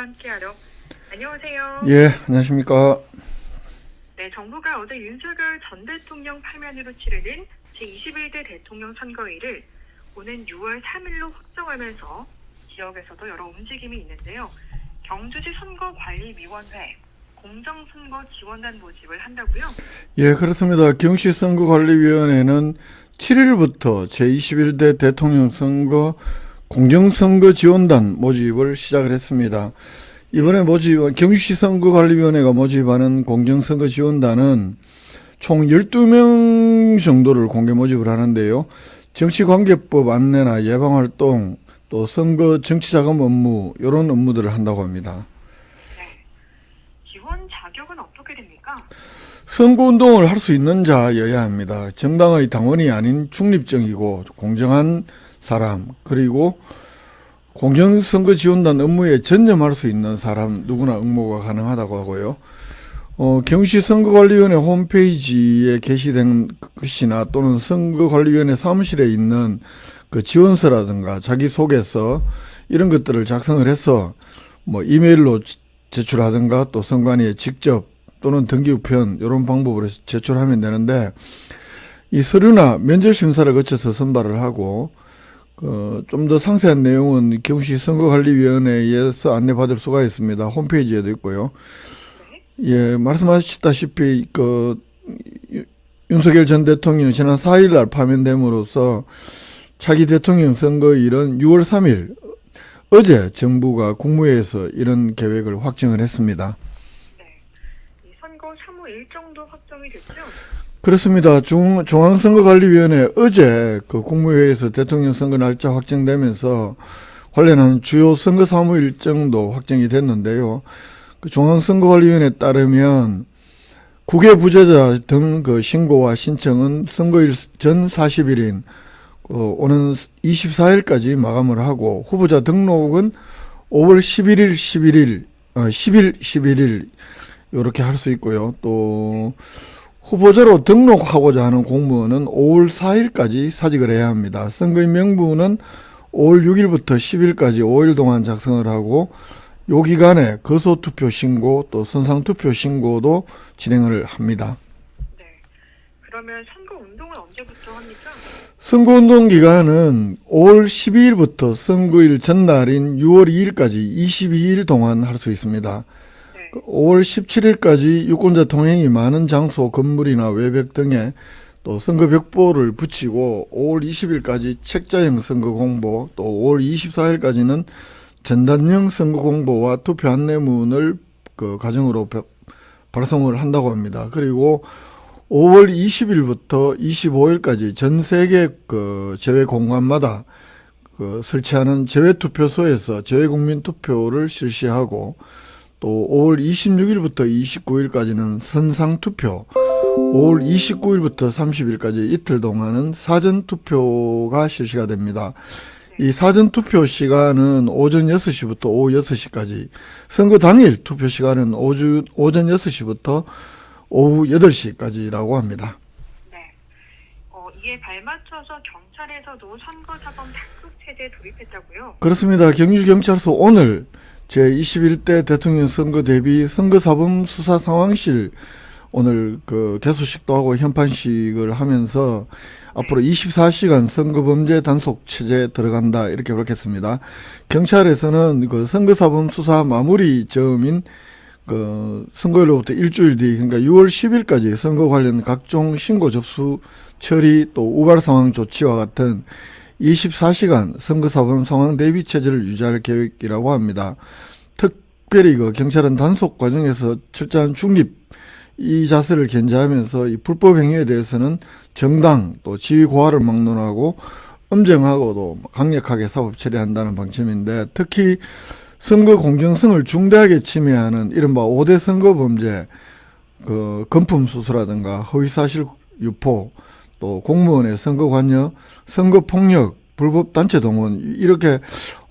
함께하려. 안녕하세요. 예, 안녕하십니까. 네, 정부가 어제 윤석열 전 대통령 파면으로 치르는 제21대 대통령 선거일을 오는 6월 3일로 확정하면서 지역에서도 여러 움직임이 있는데요. 경주시 선거관리위원회, 공정선거 지원단 모집을 한다고요? 예, 그렇습니다. 경시 선거관리위원회는 7일부터 제21대 대통령 선거 공정선거 지원단 모집을 시작을 했습니다. 이번에 경시 선거관리위원회가 모집하는 공정선거 지원단은 총 12명 정도를 공개 모집을 하는데요. 정치관계법 안내나 예방활동, 또 선거 정치자금 업무, 이런 업무들을 한다고 합니다. 네. 지원 자격은 어떻게 됩니까? 선거운동을 할 수 있는 자여야 합니다. 정당의 당원이 아닌 중립적이고 공정한 사람, 그리고 공정선거 지원단 업무에 전념할 수 있는 사람 누구나 응모가 가능하다고 하고요. 경시 선거관리위원회 홈페이지에 게시된 글씨나 또는 선거관리위원회 사무실에 있는 그 지원서라든가 자기소개서 이런 것들을 작성을 해서 이메일로 제출하든가 또 선관위에 직접 또는 등기우편 이런 방법으로 제출하면 되는데, 이 서류나 면접 심사를 거쳐서 선발을 하고 좀 더 상세한 내용은 경시 선거관리위원회에서 안내받을 수가 있습니다. 홈페이지에도 있고요. 예, 말씀하셨다시피 윤석열 전 대통령이 지난 4일날 파면됨으로써 차기 대통령 선거일은 6월 3일 어제 정부가 국무회의에서 이런 계획을 확정을 했습니다. 네. 이 선거 사무 일정도 확정이 됐죠? 그렇습니다. 중앙선거관리위원회 어제 국무회의에서 대통령 선거 날짜 확정되면서 관련한 주요 선거 사무 일정도 확정이 됐는데요. 중앙선거관리위원회에 따르면 국외 부재자 등 신고와 신청은 선거일 전 40일인 오는 24일까지 마감을 하고, 후보자 등록은 5월 10일 이렇게 할 수 있고요. 또 후보자로 등록하고자 하는 공무원은 5월 4일까지 사직을 해야 합니다. 선거인 명부는 5월 6일부터 10일까지 5일 동안 작성을 하고, 요 기간에 거소투표 신고 또 선상투표 신고도 진행을 합니다. 네. 그러면 선거운동은 언제부터 합니까? 선거운동 기간은 5월 12일부터 선거일 전날인 6월 2일까지 22일 동안 할 수 있습니다. 네. 5월 17일까지 유권자 통행이 많은 장소, 건물이나 외벽 등에 또 선거 벽보를 붙이고, 5월 20일까지 책자형 선거 공보, 또 5월 24일까지는 전단형 선거 공보와 투표 안내문을 가정으로 발송을 한다고 합니다. 그리고 5월 20일부터 25일까지 전 세계 제외 공간마다 설치하는 제외투표소에서 제외국민 투표를 실시하고, 또 5월 26일부터 29일까지는 선상투표, 5월 29일부터 30일까지 이틀 동안은 사전투표가 실시가 됩니다. 이 사전투표 시간은 오전 6시부터 오후 6시까지, 선거 당일 투표 시간은 오전 6시부터 오후 8시까지라고 합니다. 네. 이에 발맞춰서 경찰에서도 선거사범 단속체제에 돌입했다고요? 그렇습니다. 경주경찰서 오늘 제21대 대통령 선거 대비 선거사범 수사 상황실 오늘 개소식도 하고 현판식을 하면서 앞으로 24시간 선거범죄 단속 체제에 들어간다, 이렇게 그렇겠습니다. 경찰에서는 선거사범 수사 마무리 점인 선거일로부터 일주일 뒤, 그러니까 6월 10일까지 선거 관련 각종 신고 접수 처리 또 우발 상황 조치와 같은 24시간 선거사범 상황 대비 체제를 유지할 계획이라고 합니다. 특별히 경찰은 단속 과정에서 철저한 중립 이 자세를 견지하면서 이 불법 행위에 대해서는 정당 또 지위 고하를 막론하고 엄정하고도 강력하게 사법 처리한다는 방침인데, 특히 선거 공정성을 중대하게 침해하는 이른바 5대 선거 범죄, 금품 수수라든가 허위사실 유포, 또 공무원의 선거 관여, 선거 폭력, 불법 단체 동원, 이렇게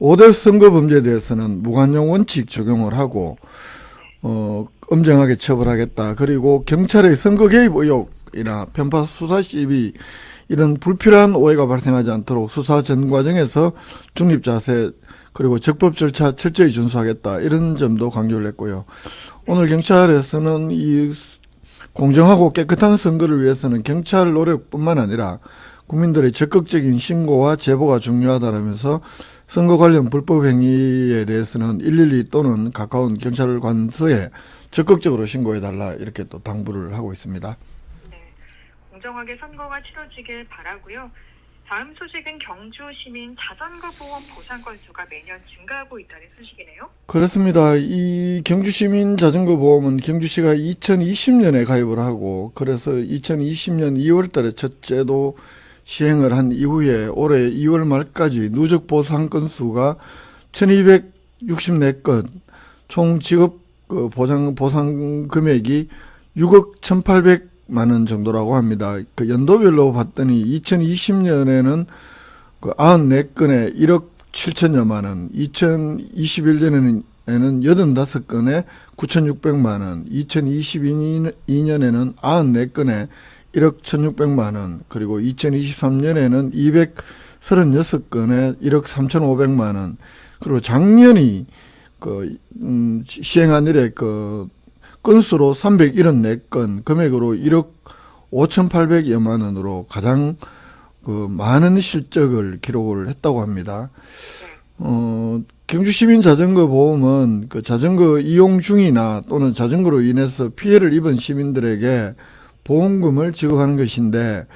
5대 선거 범죄에 대해서는 무관용 원칙 적용을 하고 엄정하게 처벌하겠다. 그리고 경찰의 선거 개입 의혹이나 편파 수사 시비, 이런 불필요한 오해가 발생하지 않도록 수사 전 과정에서 중립 자세 그리고 적법 절차 철저히 준수하겠다 이런 점도 강조를 했고요. 오늘 경찰에서는 이 공정하고 깨끗한 선거를 위해서는 경찰 노력뿐만 아니라 국민들의 적극적인 신고와 제보가 중요하다라면서 선거 관련 불법 행위에 대해서는 112 또는 가까운 경찰관서에 적극적으로 신고해달라 이렇게 또 당부를 하고 있습니다. 네, 공정하게 선거가 치러지길 바라고요. 다음 소식은 경주 시민 자전거 보험 보상 건수가 매년 증가하고 있다는 소식이네요. 그렇습니다. 이 경주 시민 자전거 보험은 경주시가 2020년에 가입을 하고 그래서 2020년 2월 달에 첫 제도 시행을 한 이후에 올해 2월 말까지 누적 보상 건수가 1264건, 총 지급 보상 금액이 6억 1,800만 원 정도라고 합니다. 그 연도별로 봤더니 2020년에는 그 94건에 1억 7천여만 원, 2021년에는 85건에 9,600만 원, 2022년에는 94건에 1억 1,600만 원, 그리고 2023년에는 236건에 1억 3,500만 원, 그리고 작년이 시행한 이래 건수로 374건, 금액으로 1억 5,800여만 원으로 가장 많은 실적을 기록을 했다고 합니다. 경주 시민 자전거 보험은 자전거 이용 중이나 또는 자전거로 인해서 피해를 입은 시민들에게 보험금을 지급하는 것인데,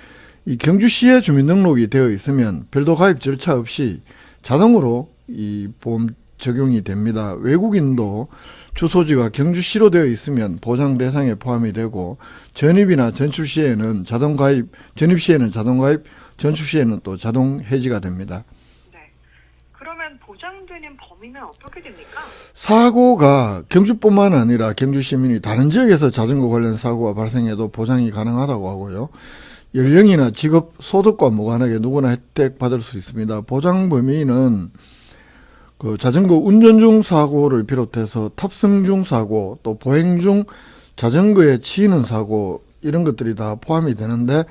이 경주시에 주민등록이 되어 있으면 별도 가입 절차 없이 자동으로 이 보험 적용이 됩니다. 외국인도 주소지가 경주시로 되어 있으면 보장 대상에 포함이 되고, 전입이나 전출 시에는 자동 가입, 전입 시에는 자동 가입, 전출 시에는 또 자동 해지가 됩니다. 네. 그러면 보장되는 범위는 어떻게 됩니까? 사고가 경주뿐만 아니라 경주 시민이 다른 지역에서 자전거 관련 사고가 발생해도 보장이 가능하다고 하고요. 연령이나 직업, 소득과 무관하게 누구나 혜택 받을 수 있습니다. 보장 범위는 자전거 운전 중 사고를 비롯해서 탑승 중 사고, 또 보행 중 자전거에 치이는 사고, 이런 것들이 다 포함이 되는데,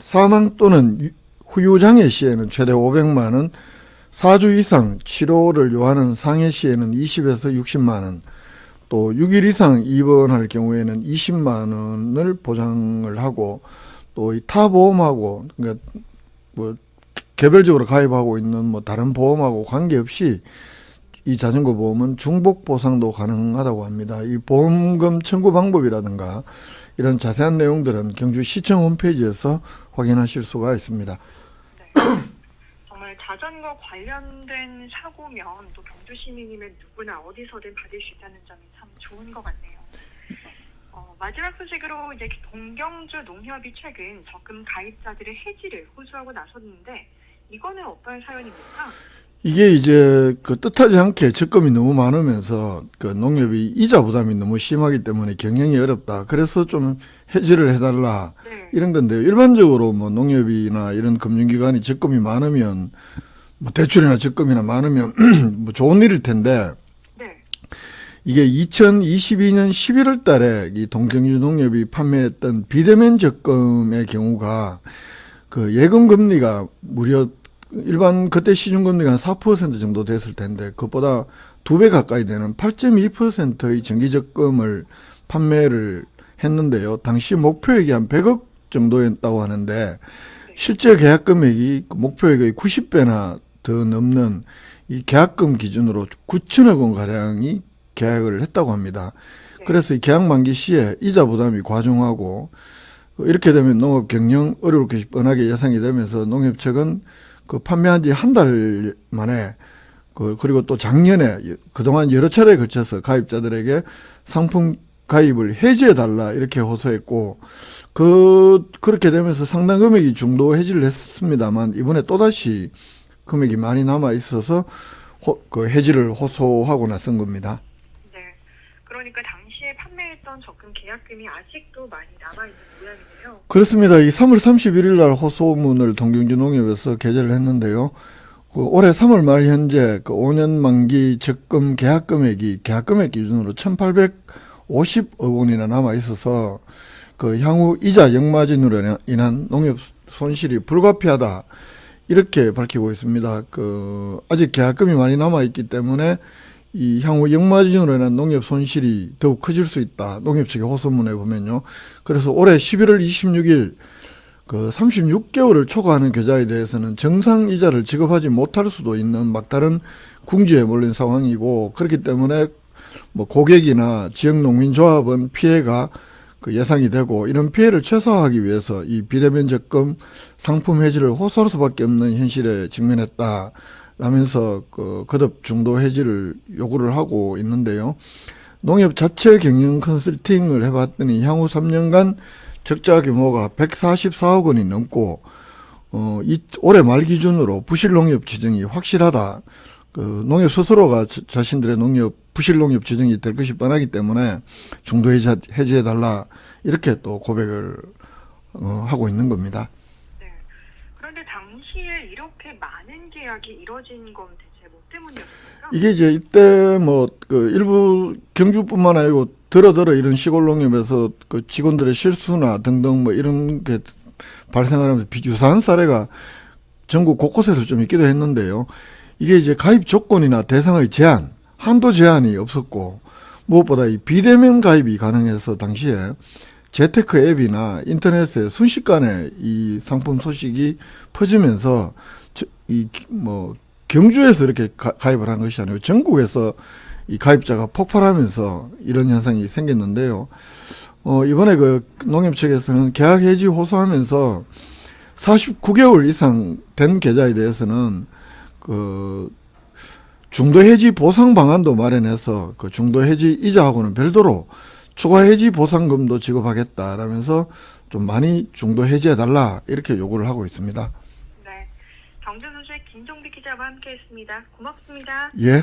사망 또는 후유장애 시에는 최대 500만 원, 4주 이상 치료를 요하는 상해 시에는 20에서 60만 원, 또 6일 이상 입원할 경우에는 20만 원을 보장을 하고, 또 이 타 보험하고, 그러니까 개별적으로 가입하고 있는 다른 보험하고 관계없이 이 자전거 보험은 중복 보상도 가능하다고 합니다. 이 보험금 청구 방법이라든가 이런 자세한 내용들은 경주시청 홈페이지에서 확인하실 수가 있습니다. 네. 정말 자전거 관련된 사고면 또 경주 시민이면 누구나 어디서든 받을 수 있다는 점이 참 좋은 것 같네요. 마지막 소식으로 이제 동경주 농협이 최근 적금 가입자들의 해지를 호소하고 나섰는데, 이거는 어떤 사연입니까? 이게 이제 뜻하지 않게 적금이 너무 많으면서 농협이 이자 부담이 너무 심하기 때문에 경영이 어렵다. 그래서 좀 해지를 해달라. 네. 이런 건데요. 일반적으로 농협이나 이런 금융기관이 적금이 많으면 대출이나 적금이나 많으면 좋은 일일 텐데, 네. 이게 2022년 11월 달에 이 동경주 농협이 판매했던 비대면 적금의 경우가 예금 금리가 무려 일반 그때 시중금리가 한 4% 정도 됐을 텐데, 그것보다 2배 가까이 되는 8.2%의 정기적금을 판매를 했는데요. 당시 목표액이 한 100억 정도였다고 하는데, 실제 계약 금액이 목표액의 90배나 더 넘는 이 계약금 기준으로 9천억 원 가량이 계약을 했다고 합니다. 그래서 이 계약 만기 시에 이자 부담이 과중하고, 이렇게 되면 농업 경영 어려울 것이 뻔하게 예상이 되면서 농협측은 판매한 지 한 달 만에 그리고 또 작년에 그동안 여러 차례에 걸쳐서 가입자들에게 상품 가입을 해지해 달라 이렇게 호소했고, 그렇게 되면서 상당 금액이 중도 해지를 했습니다만, 이번에 또다시 금액이 많이 남아 있어서 해지를 호소하고 나선 겁니다. 네. 그러니까 당시에 판매했던 적금 계약금이 아직도 많이 남아있는 모양이네요. 그렇습니다. 이 3월 31일 날 호소문을 동경주 농협에서 게재를 했는데요. 올해 3월 말 현재 5년 만기 적금 계약 금액이 계약 금액 기준으로 1,850억 원이나 남아 있어서 향후 이자 역마진으로 인한 농협 손실이 불가피하다, 이렇게 밝히고 있습니다. 아직 계약금이 많이 남아있기 때문에 이 향후 역마진으로 인한 농협 손실이 더욱 커질 수 있다. 농협 측의 호소문에 보면요. 그래서 올해 11월 26일 36개월을 초과하는 계좌에 대해서는 정상 이자를 지급하지 못할 수도 있는 막다른 궁지에 몰린 상황이고, 그렇기 때문에 뭐 고객이나 지역농민조합은 피해가 예상이 되고, 이런 피해를 최소화하기 위해서 이 비대면 적금 상품 해지를 호소할 수밖에 없는 현실에 직면했다 라면서 거듭 중도 해지를 요구를 하고 있는데요. 농협 자체 경영 컨설팅을 해봤더니 향후 3년간 적자 규모가 144억 원이 넘고, 올해 말 기준으로 부실 농협 지정이 확실하다. 농협 스스로가 자신들의 부실 농협 지정이 될 것이 뻔하기 때문에 중도 해지해달라. 이렇게 또 고백을 하고 있는 겁니다. 네. 그런데 당시에 이렇게 많은 계약이 이뤄진 건 대체 뭐 때문이었습니까? 이게 이제 이때 일부 경주뿐만 아니고 더러 이런 시골 농협에서 직원들의 실수나 등등 뭐 이런 게 발생하면서 비유사한 사례가 전국 곳곳에서 좀 있기도 했는데요. 이게 이제 가입 조건이나 대상의 제한, 한도 제한이 없었고, 무엇보다 이 비대면 가입이 가능해서 당시에 재테크 앱이나 인터넷에 순식간에 이 상품 소식이 퍼지면서 경주에서 이렇게 가입을 한 것이 아니고 전국에서 이 가입자가 폭발하면서 이런 현상이 생겼는데요. 이번에 농협 측에서는 계약 해지 호소하면서 49개월 이상 된 계좌에 대해서는 중도 해지 보상 방안도 마련해서 중도 해지 이자하고는 별도로 추가 해지 보상금도 지급하겠다라면서 좀 많이 중도 해지해달라 이렇게 요구를 하고 있습니다. 네. 경주소식 김종비 기자와 함께했습니다. 고맙습니다. 예.